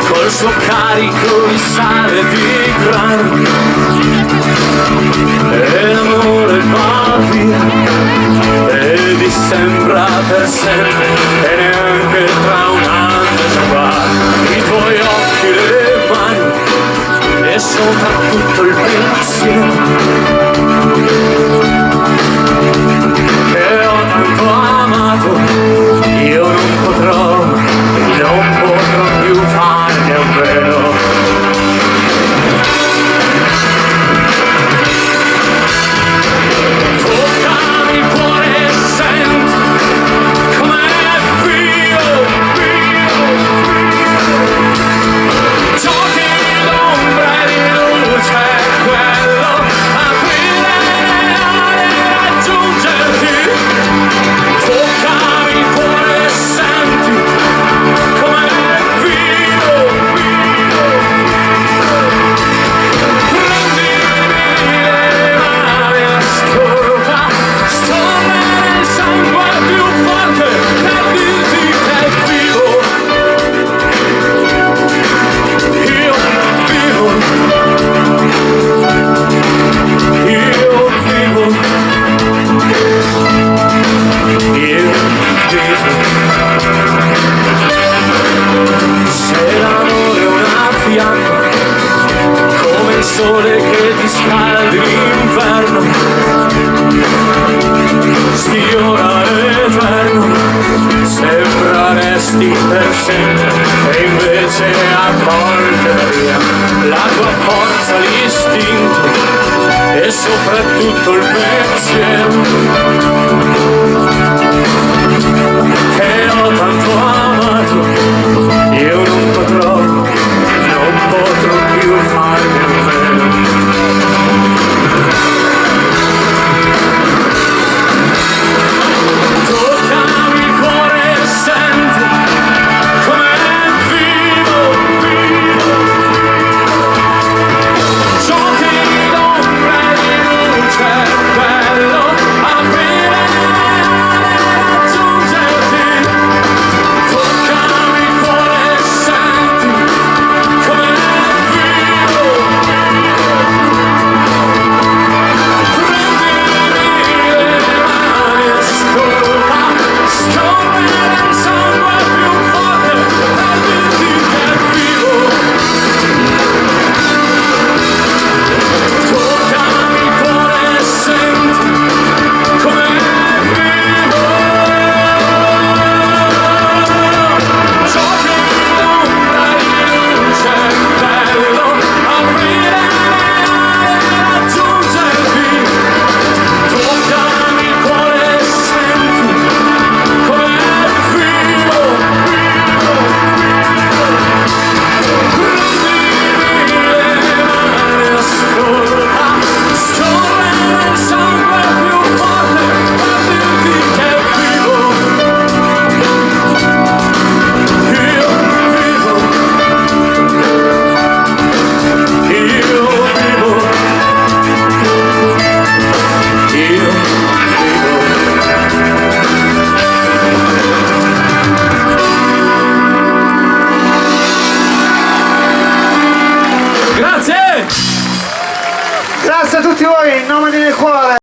Col suo carico di sale di grano e l'amore va via e di sembra per sempre e neanche tra un anno già va i tuoi occhi, le mani e soprattutto il pensiero che ho tanto amato. Io non potrò più farne un vero. Toccami il cuore e senti com'è vivo, vivo, vivo. Giochi d'ombra e di luce, quello aprire e raggiungerti. Toccami il cuore e senti com'è come il sole che ti scaldi l'inverno, sfiora l'eterno, sembra resti per sempre e invece accoglie via la tua forza, l'istinto e soprattutto il pensiero che ho tanto amato. Io non potrò più farmi un velo. Toccami il cuore e senti com'è vivo, vivo. Giochi d'ombra e di luce, quello aprire e raggiungerti. Toccami il cuore e senti com'è vivo. Prendimi le mani e ascolta, scorrere il sangue più forte e dirti che è vivo. Toccami il cuore e senti com'è vivo. Giochi d'ombra e di luce, bello aprire e raggiungerti. Toccami il cuore e senti com'è vivo, vivo, prendimi le mani e ascolta, scorrere il sangue più forte per dirti che è vivo. Io vivo, io vivo, io vivo. Grazie! Grazie a tutti voi, in nome di Nel Cuore.